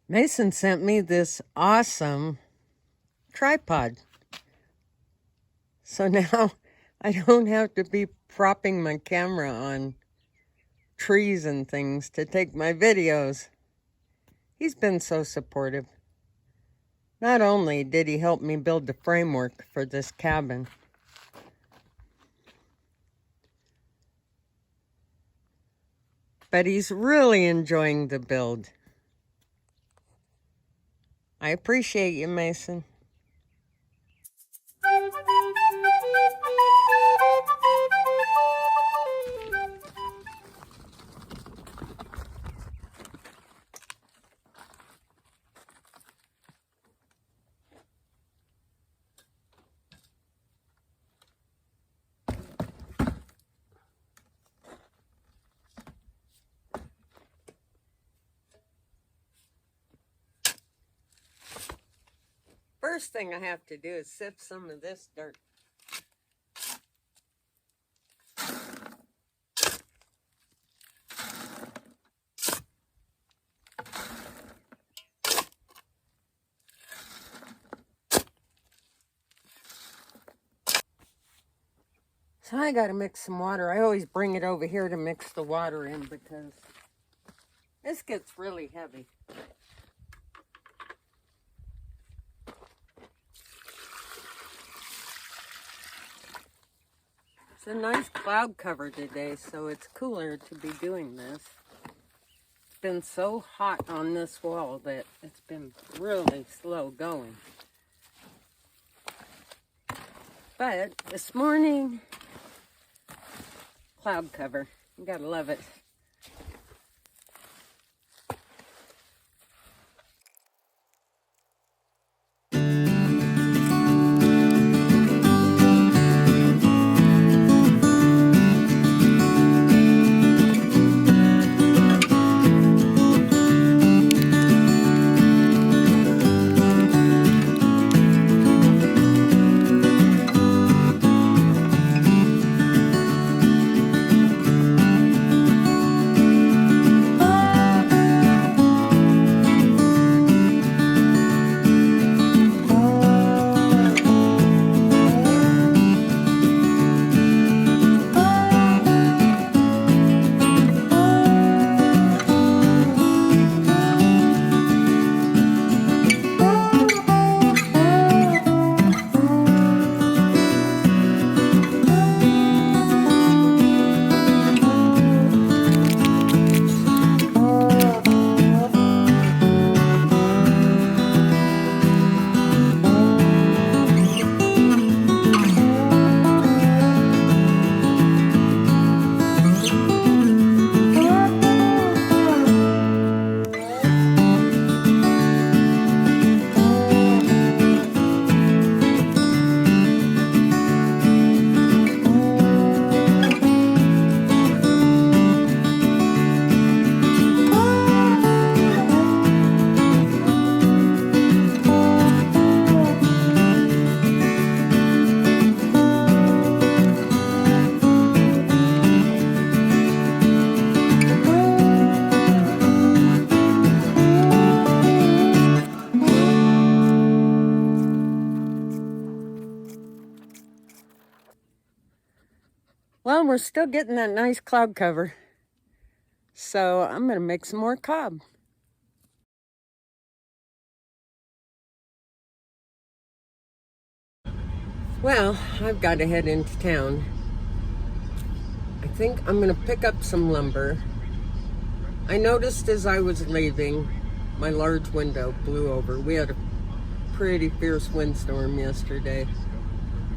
Mason sent me this awesome tripod. So now I don't have to be propping my camera on trees and things to take my videos. He's been so supportive. Not only did he help me build the framework for this cabin, but he's really enjoying the build. I appreciate you, Mason. First thing I have to do is sift some of this dirt. So I gotta mix some water. I always bring it over here to mix the water in because this gets really heavy. It's a nice cloud cover today, so it's cooler to be doing this. It's been so hot on this wall that it's been really slow going. But this morning, cloud cover. You gotta love it. Well, we're still getting that nice cloud cover. So I'm gonna make some more cob. Well, I've got to head into town. I think I'm gonna pick up some lumber. I noticed as I was leaving, my large window blew over. We had a pretty fierce windstorm yesterday.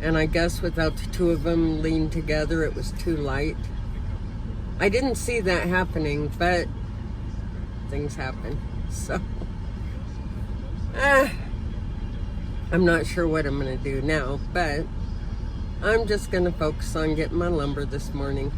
And I guess without the two of them leaned together, it was too light. I didn't see that happening, but things happen. So, I'm not sure what I'm gonna do now, but I'm just gonna focus on getting my lumber this morning.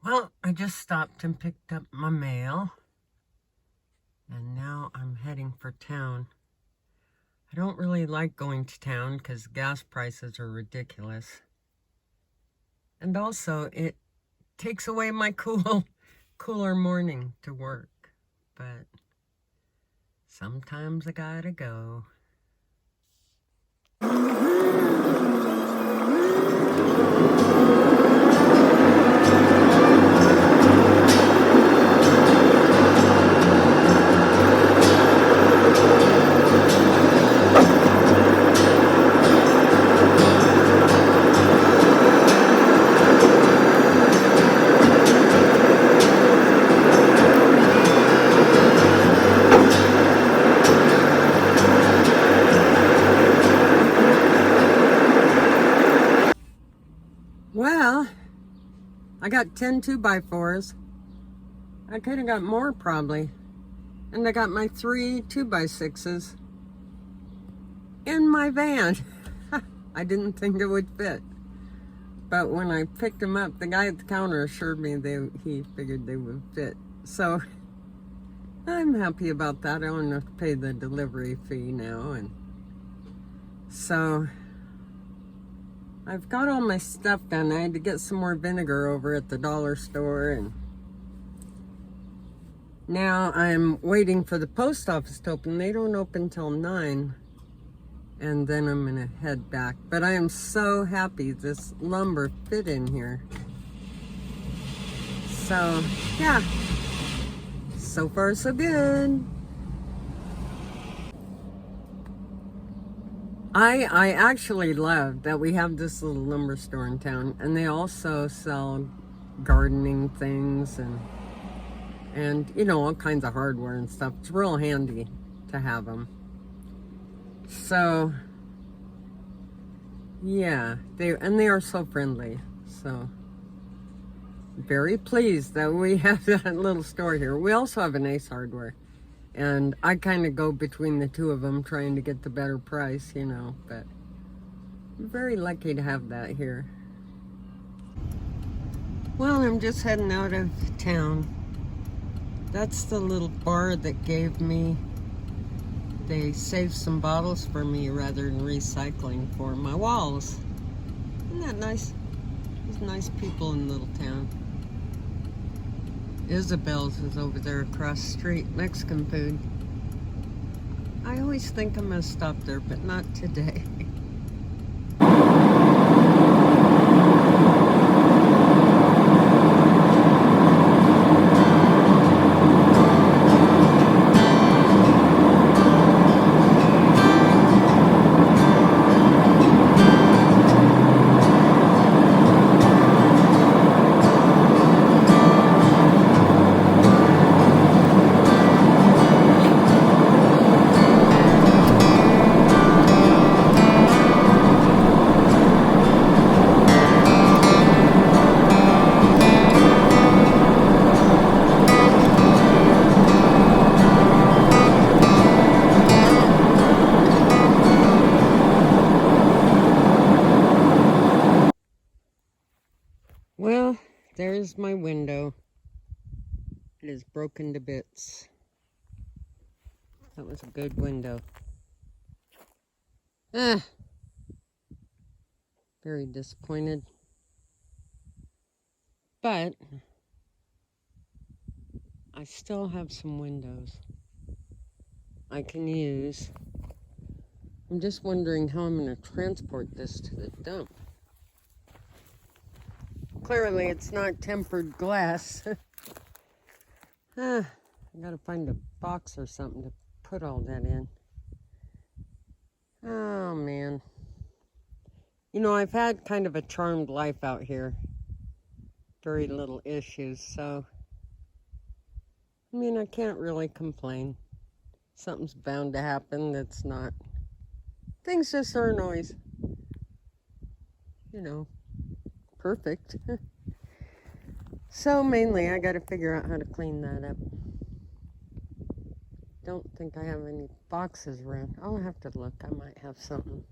Well, I just stopped and picked up my mail, and now I'm heading for town. I don't really like going to town because gas prices are ridiculous. And also, it takes away my cool cooler morning to work, but sometimes I gotta go. Well, I got 10 2x4s. I could have got more probably. And I got my 3 2x6s in my van. I didn't think it would fit. But when I picked them up, the guy at the counter assured me he figured they would fit. So I'm happy about that. I don't have to pay the delivery fee now. And so I've got all my stuff done. I had to get some more vinegar over at the dollar store, and now I'm waiting for the post office to open. They don't open till 9, and then I'm gonna head back. But I am so happy this lumber fit in here. So yeah, so far so good. I actually love that we have this little lumber store in town, and they also sell gardening things and you know, all kinds of hardware and stuff. It's real handy to have them. So yeah, they are so friendly. So very pleased that we have that little store here. We also have an Ace Hardware, and I kind of go between the two of them trying to get the better price, you know, but I'm very lucky to have that here. Well, I'm just heading out of town. That's the little bar that gave me, they saved some bottles for me rather than recycling for my walls. Isn't that nice? There's nice people in the little town. Isabel's is over there across the street, Mexican food. I always think I'm gonna stop there, but not today. Well, there's my window. It is broken to bits. That was a good window. Very disappointed. But I still have some windows I can use. I'm just wondering how I'm going to transport this to the dump. Clearly it's not tempered glass. I gotta find a box or something to put all that in. Oh man. You know, I've had kind of a charmed life out here. Very little issues, so I mean, I can't really complain. Something's bound to happen that's not. Things just aren't always, you know, perfect. So mainly I gotta figure out how to clean that up. Don't think I have any boxes around. I'll have to look. I might have something.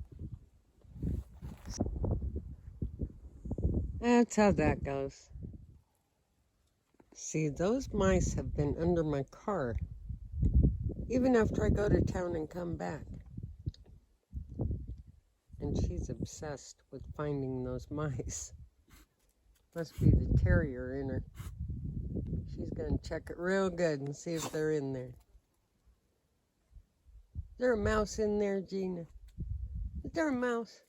That's how that goes. See, those mice have been under my car even after I go to town and come back. And she's obsessed with finding those mice. Must be the terrier in her. She's gonna check it real good and see if they're in there. Is there a mouse in there, Gina? Is there a mouse?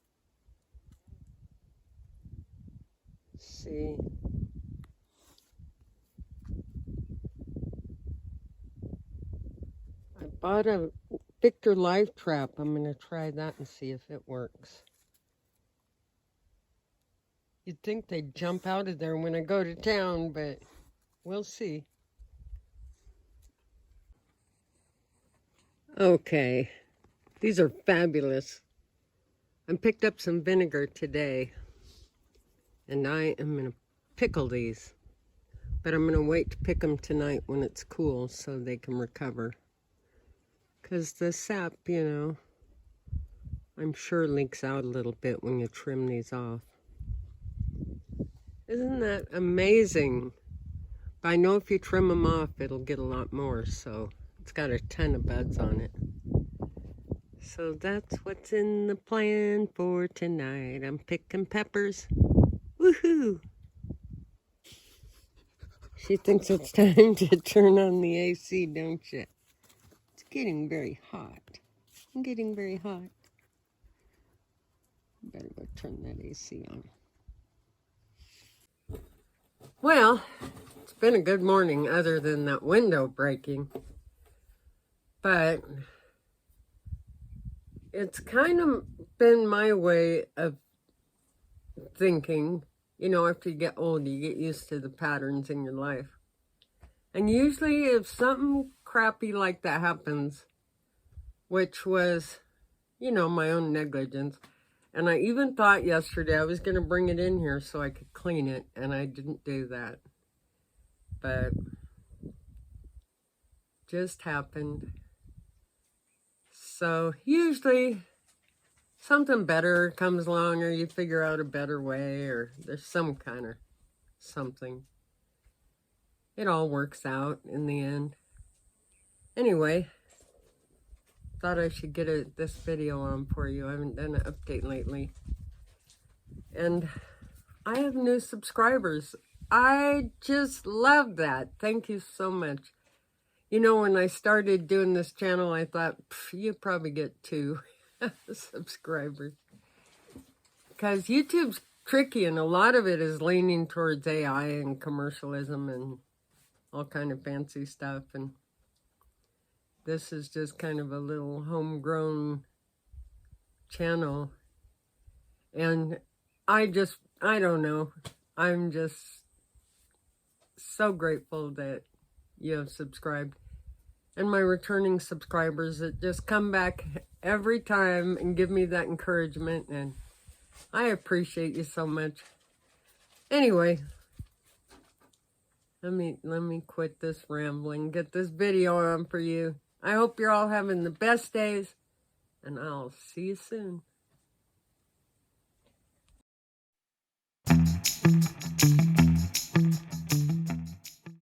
Let's see. I bought a Victor Live Trap. I'm gonna try that and see if it works. You'd think they'd jump out of there when I go to town, but we'll see. Okay, these are fabulous. I picked up some vinegar today, and I am going to pickle these. But I'm going to wait to pick them tonight when it's cool so they can recover. Because the sap, you know, I'm sure leaks out a little bit when you trim these off. Isn't that amazing? But I know if you trim them off, it'll get a lot more, so it's got a ton of buds on it. So that's what's in the plan for tonight. I'm picking peppers. Woohoo! She thinks it's time to turn on the AC, don't you? It's getting very hot. I'm getting very hot. Better go turn that AC on. Well, it's been a good morning other than that window breaking. But it's kind of been my way of thinking. You know, after you get old, you get used to the patterns in your life. And usually if something crappy like that happens, which was, you know, my own negligence, and I even thought yesterday I was going to bring it in here so I could clean it, and I didn't do that. But just happened. So usually something better comes along, or you figure out a better way, or there's some kind of something. It all works out in the end. Anyway, thought I should get this video on for you. I haven't done an update lately. And I have new subscribers. I just love that. Thank you so much. You know, when I started doing this channel, I thought, you probably get 2 subscribers. Because YouTube's tricky, and a lot of it is leaning towards AI and commercialism and all kind of fancy stuff. And this is just kind of a little homegrown channel. And I don't know. I'm just so grateful that you have subscribed. And my returning subscribers that just come back every time and give me that encouragement. And I appreciate you so much. Anyway, let me quit this rambling, get this video on for you. I hope you're all having the best days, and I'll see you soon.